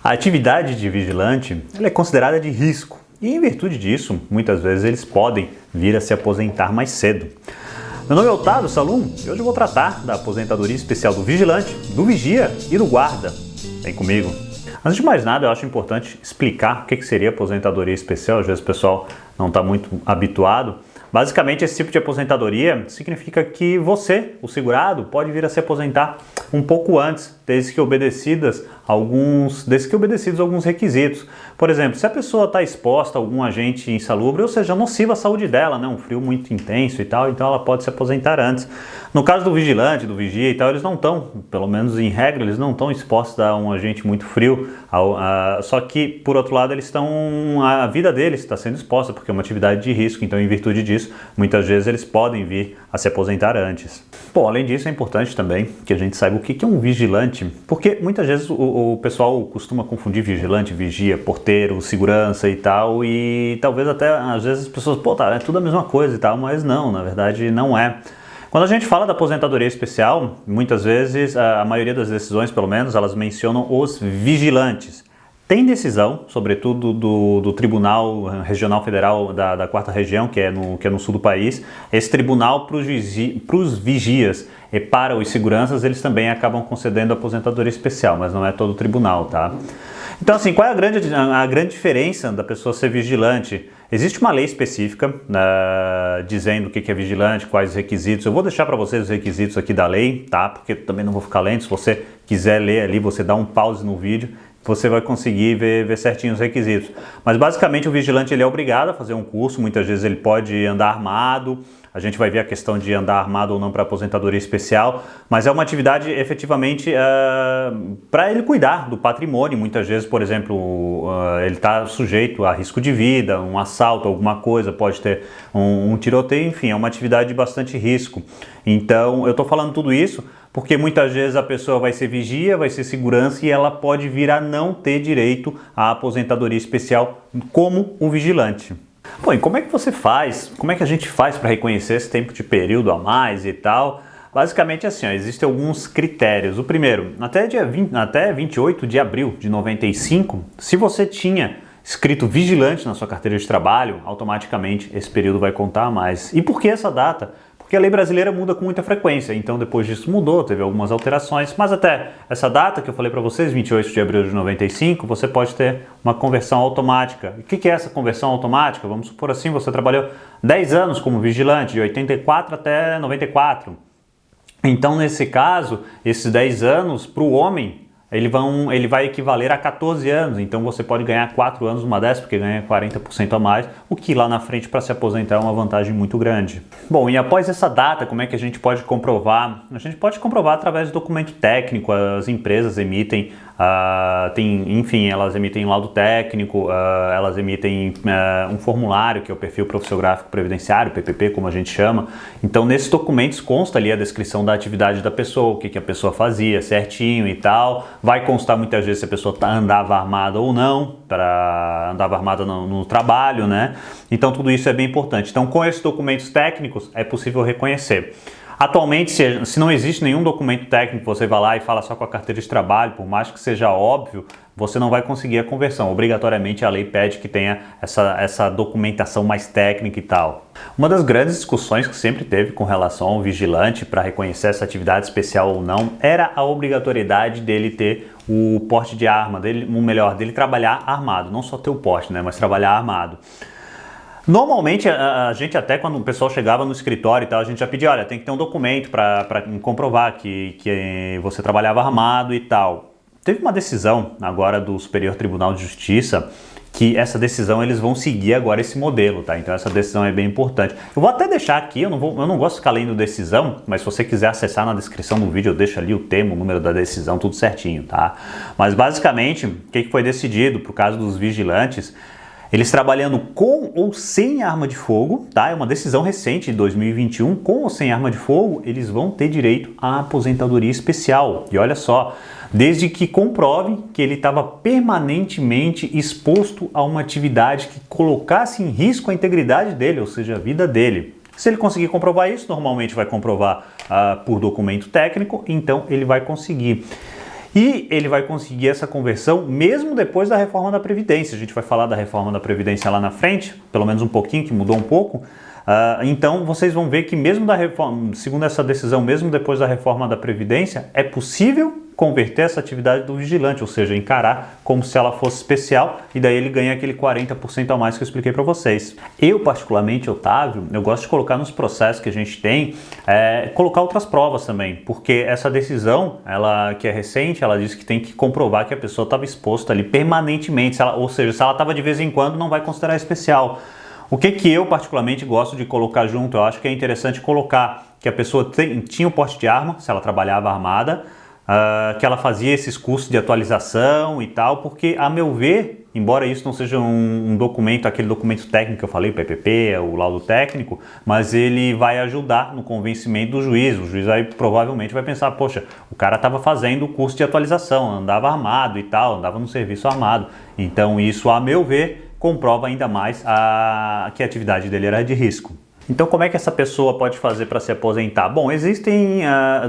A atividade de vigilante ela é considerada de risco e, em virtude disso, muitas vezes eles podem vir a se aposentar mais cedo. Meu nome é Otávio Salum e hoje eu vou tratar da aposentadoria especial do vigilante, do vigia e do guarda. Vem comigo! Antes de mais nada, eu acho importante explicar o que seria aposentadoria especial, às vezes o pessoal não está muito habituado. Basicamente, esse tipo de aposentadoria significa que você, o segurado, pode vir a se aposentar um pouco antes, desde que obedecidos alguns requisitos. Por exemplo, se a pessoa está exposta a algum agente insalubre, ou seja, nociva à saúde dela, né? Um frio muito intenso e tal, então ela pode se aposentar antes. No caso do vigilante, do vigia e tal, eles não estão, pelo menos em regra, eles não estão expostos a um agente muito frio, só que, por outro lado, a vida deles está sendo exposta, porque é uma atividade de risco, então, em virtude disso, muitas vezes eles podem vir a se aposentar antes. Bom, além disso, é importante também que a gente saiba o que é um vigilante, porque muitas vezes o pessoal costuma confundir vigilante, vigia, porteiro, segurança e tal, e talvez até, às vezes, as pessoas, é tudo a mesma coisa e tal, mas não, na verdade, não é. Quando a gente fala da aposentadoria especial, muitas vezes, a maioria das decisões, pelo menos, elas mencionam os vigilantes. Tem decisão, sobretudo do Tribunal Regional Federal da 4ª Região, que é no sul do país. Esse tribunal, para os vigias e para os seguranças, eles também acabam concedendo aposentadoria especial, mas não é todo o tribunal, tá? Então, assim, qual é a grande diferença da pessoa ser vigilante? Existe uma lei específica dizendo o que é vigilante, quais os requisitos. Eu vou deixar para vocês os requisitos aqui da lei, tá? Porque também não vou ficar lento. Se você quiser ler ali, você dá um pause no vídeo, você vai conseguir ver certinho os requisitos. Mas basicamente o vigilante ele é obrigado a fazer um curso, muitas vezes ele pode andar armado, a gente vai ver a questão de andar armado ou não para aposentadoria especial, mas é uma atividade efetivamente para ele cuidar do patrimônio. Muitas vezes, por exemplo, ele está sujeito a risco de vida, um assalto, alguma coisa, pode ter um tiroteio, enfim, é uma atividade de bastante risco. Então eu estou falando tudo isso porque muitas vezes a pessoa vai ser vigia, vai ser segurança e ela pode vir a não ter direito à aposentadoria especial como um vigilante. Bom, e como é que você faz? Como é que a gente faz para reconhecer esse tempo de período a mais e tal? Basicamente assim, existem alguns critérios. O primeiro, até 28 de abril de 95, se você tinha escrito vigilante na sua carteira de trabalho, automaticamente esse período vai contar a mais. E por que essa data? Porque a lei brasileira muda com muita frequência, então depois disso mudou, teve algumas alterações, mas até essa data que eu falei para vocês, 28 de abril de 95, você pode ter uma conversão automática. E o que é essa conversão automática? Vamos supor assim, você trabalhou 10 anos como vigilante, de 84 até 94. Então, nesse caso, esses 10 anos, para o homem, ele vai equivaler a 14 anos, então você pode ganhar 4 anos numa dessas, porque ganha 40% a mais, o que lá na frente para se aposentar é uma vantagem muito grande. Bom, e após essa data, como é que a gente pode comprovar? A gente pode comprovar através de documento técnico, as empresas emitem, elas emitem laudo técnico, elas emitem um formulário, que é o Perfil Profissiográfico Previdenciário, PPP, como a gente chama. Então, nesses documentos consta ali a descrição da atividade da pessoa, o que a pessoa fazia certinho e tal. Vai constar muitas vezes se a pessoa andava armada ou não, andava armada no trabalho, né? Então tudo isso é bem importante. Então com esses documentos técnicos é possível reconhecer. Atualmente, se não existe nenhum documento técnico, você vai lá e fala só com a carteira de trabalho, por mais que seja óbvio, você não vai conseguir a conversão. Obrigatoriamente a lei pede que tenha essa documentação mais técnica e tal. Uma das grandes discussões que sempre teve com relação ao vigilante para reconhecer essa atividade especial ou não era a obrigatoriedade dele ter o porte de arma, dele trabalhar armado, não só ter o porte, né, mas trabalhar armado. Normalmente, a gente até quando o pessoal chegava no escritório e tal, a gente já pedia, olha, tem que ter um documento para comprovar que você trabalhava armado e tal. Teve uma decisão agora do Superior Tribunal de Justiça que essa decisão eles vão seguir agora esse modelo, tá? Então essa decisão é bem importante. Eu vou até deixar aqui, eu não gosto de ficar lendo decisão, mas se você quiser acessar na descrição do vídeo, eu deixo ali o tema, o número da decisão, tudo certinho, tá? Mas basicamente, o que foi decidido pro caso dos vigilantes? Eles trabalhando com ou sem arma de fogo, tá? É uma decisão recente de 2021, com ou sem arma de fogo, eles vão ter direito à aposentadoria especial. E olha só, desde que comprovem que ele estava permanentemente exposto a uma atividade que colocasse em risco a integridade dele, ou seja, a vida dele. Se ele conseguir comprovar isso, normalmente vai comprovar por documento técnico, então ele vai conseguir. E ele vai conseguir essa conversão mesmo depois da reforma da Previdência. A gente vai falar da reforma da Previdência lá na frente, pelo menos um pouquinho, que mudou um pouco. Então vocês vão ver que mesmo da reforma, segundo essa decisão, mesmo depois da reforma da Previdência, é possível converter essa atividade do vigilante, ou seja, encarar como se ela fosse especial, e daí ele ganha aquele 40% a mais que eu expliquei para vocês. Eu, particularmente, Otávio, eu gosto de colocar nos processos que a gente tem, colocar outras provas também, porque essa decisão, ela que é recente, ela diz que tem que comprovar que a pessoa estava exposta ali permanentemente, ou seja, se ela estava de vez em quando, não vai considerar especial. O que eu particularmente gosto de colocar junto, eu acho que é interessante colocar que a pessoa tinha o porte de arma, se ela trabalhava armada, que ela fazia esses cursos de atualização e tal, porque, a meu ver, embora isso não seja um documento, aquele documento técnico que eu falei, o PPP, o laudo técnico, mas ele vai ajudar no convencimento do juiz. O juiz provavelmente vai pensar, poxa, o cara estava fazendo o curso de atualização, andava armado e tal, andava no serviço armado. Então isso, a meu ver, comprova ainda mais que a atividade dele era de risco. Então, como é que essa pessoa pode fazer para se aposentar? Bom, existem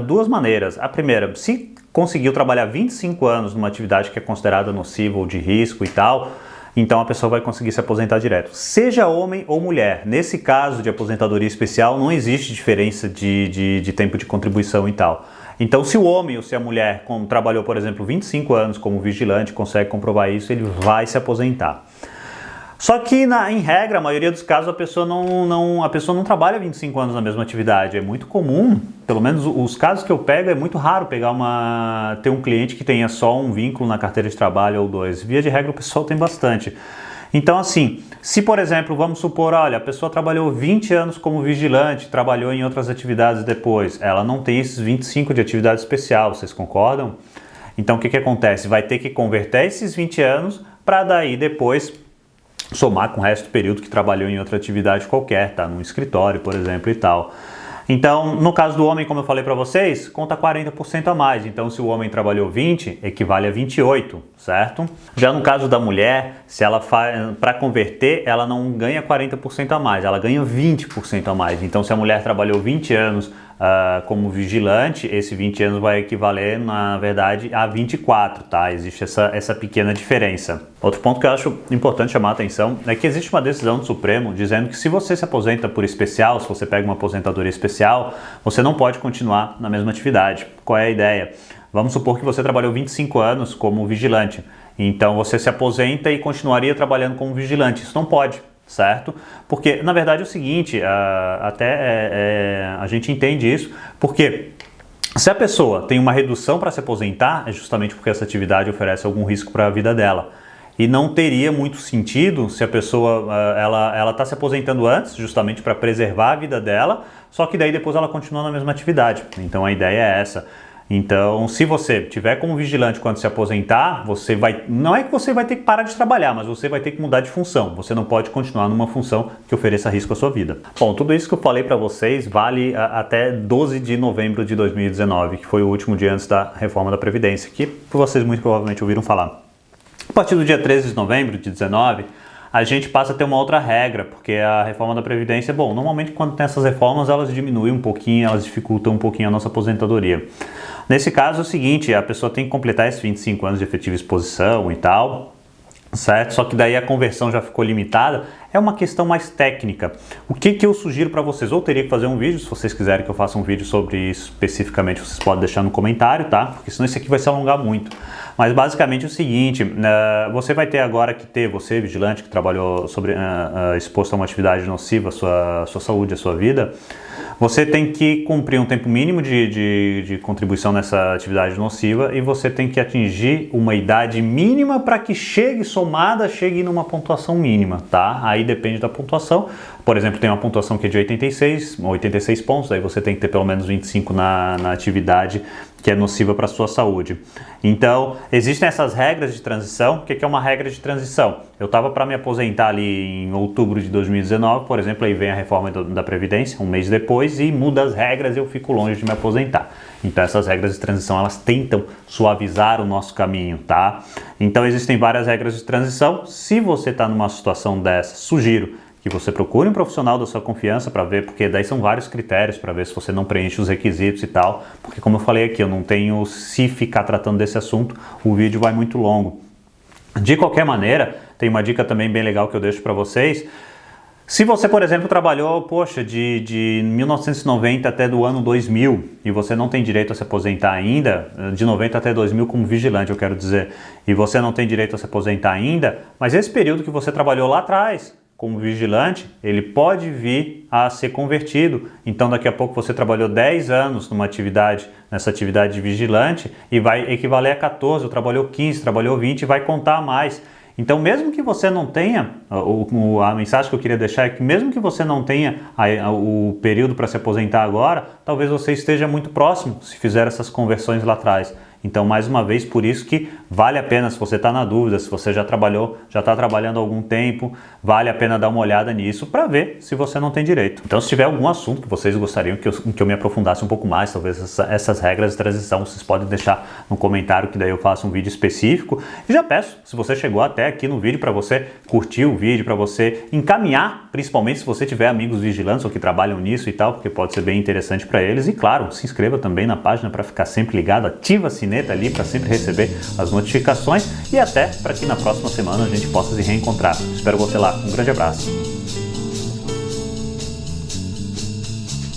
duas maneiras. A primeira, se conseguiu trabalhar 25 anos numa atividade que é considerada nociva ou de risco e tal, então a pessoa vai conseguir se aposentar direto. Seja homem ou mulher. Nesse caso de aposentadoria especial, não existe diferença de tempo de contribuição e tal. Então, se o homem ou se a mulher trabalhou, por exemplo, 25 anos como vigilante, consegue comprovar isso, ele vai se aposentar. Só que, em regra, a maioria dos casos, a pessoa não trabalha 25 anos na mesma atividade. É muito comum, pelo menos os casos que eu pego, é muito raro ter um cliente que tenha só um vínculo na carteira de trabalho ou dois. Via de regra, o pessoal tem bastante. Então, assim, se, por exemplo, vamos supor, olha, a pessoa trabalhou 20 anos como vigilante, trabalhou em outras atividades depois, ela não tem esses 25 de atividade especial, vocês concordam? Então, o que acontece? Vai ter que converter esses 20 anos para daí depois somar com o resto do período que trabalhou em outra atividade qualquer, tá? Num escritório, por exemplo, e tal. Então, no caso do homem, como eu falei para vocês, conta 40% a mais. Então, se o homem trabalhou 20, equivale a 28, certo? Já no caso da mulher, se ela para converter, ela não ganha 40% a mais, ela ganha 20% a mais. Então, se a mulher trabalhou 20 anos como vigilante, esse 20 anos vai equivaler, na verdade, a 24, tá? Existe essa pequena diferença. Outro ponto que eu acho importante chamar a atenção é que existe uma decisão do Supremo dizendo que se você se aposenta por especial, se você pega uma aposentadoria especial, você não pode continuar na mesma atividade. Qual é a ideia? Vamos supor que você trabalhou 25 anos como vigilante, então você se aposenta e continuaria trabalhando como vigilante. Isso não pode. Certo? Porque, na verdade, é o seguinte, a gente entende isso, porque se a pessoa tem uma redução para se aposentar, é justamente porque essa atividade oferece algum risco para a vida dela. E não teria muito sentido se a pessoa ela está se aposentando antes, justamente para preservar a vida dela, só que daí depois ela continua na mesma atividade. Então a ideia é essa. Então, se você tiver como vigilante quando se aposentar, não é que você vai ter que parar de trabalhar, mas você vai ter que mudar de função. Você não pode continuar numa função que ofereça risco à sua vida. Bom, tudo isso que eu falei para vocês vale até 12 de novembro de 2019, que foi o último dia antes da reforma da Previdência, que vocês muito provavelmente ouviram falar. A partir do dia 13 de novembro de 2019, a gente passa a ter uma outra regra, porque a reforma da Previdência, bom, normalmente quando tem essas reformas, elas diminuem um pouquinho, elas dificultam um pouquinho a nossa aposentadoria. Nesse caso é o seguinte, a pessoa tem que completar esses 25 anos de efetiva exposição e tal, certo? Só que daí a conversão já ficou limitada, é uma questão mais técnica. O que eu sugiro para vocês? Ou teria que fazer um vídeo, se vocês quiserem que eu faça um vídeo sobre isso especificamente, vocês podem deixar no comentário, tá? Porque senão isso aqui vai se alongar muito. Mas basicamente é o seguinte, você vai ter agora que ter, você vigilante que trabalhou exposto a uma atividade nociva à sua saúde, à sua vida, você tem que cumprir um tempo mínimo de contribuição nessa atividade nociva e você tem que atingir uma idade mínima para que chegue numa pontuação mínima, tá? Aí depende da pontuação. Por exemplo, tem uma pontuação que é de 86 pontos, aí você tem que ter pelo menos 25 na atividade que é nociva para a sua saúde. Então, existem essas regras de transição. O que é uma regra de transição? Eu estava para me aposentar ali em outubro de 2019, por exemplo, aí vem a reforma da Previdência, um mês depois, e muda as regras e eu fico longe de me aposentar. Então, essas regras de transição, elas tentam suavizar o nosso caminho, tá? Então, existem várias regras de transição. Se você está numa situação dessa, sugiro que você procure um profissional da sua confiança para ver, porque daí são vários critérios para ver se você não preenche os requisitos e tal, porque como eu falei aqui, eu não tenho, se ficar tratando desse assunto, o vídeo vai muito longo. De qualquer maneira, tem uma dica também bem legal que eu deixo para vocês. Se você, por exemplo, trabalhou, poxa, de 1990 até do ano 2000 e você não tem direito a se aposentar ainda, de 90 até 2000 como vigilante, eu quero dizer, e você não tem direito a se aposentar ainda, mas esse período que você trabalhou lá atrás como vigilante, ele pode vir a ser convertido. Então daqui a pouco você trabalhou 10 anos nessa atividade de vigilante e vai equivaler a 14, ou trabalhou 15, trabalhou 20 e vai contar mais. Então, mesmo que você não tenha, a mensagem que eu queria deixar é que mesmo que você não tenha o período para se aposentar agora, talvez você esteja muito próximo se fizer essas conversões lá atrás. Então, mais uma vez, por isso que vale a pena, se você está na dúvida, se você já está trabalhando há algum tempo, vale a pena dar uma olhada nisso para ver se você não tem direito. Então, se tiver algum assunto que vocês gostariam que eu me aprofundasse um pouco mais, talvez essas regras de transição, vocês podem deixar no comentário que daí eu faço um vídeo específico. E já peço, se você chegou até aqui no vídeo, para você curtir o vídeo, para você encaminhar, principalmente se você tiver amigos vigilantes ou que trabalham nisso e tal, porque pode ser bem interessante para eles. E claro, se inscreva também na página para ficar sempre ligado, ativa a sininho ali para sempre receber as notificações e até para que na próxima semana a gente possa se reencontrar. Espero você lá. Um grande abraço.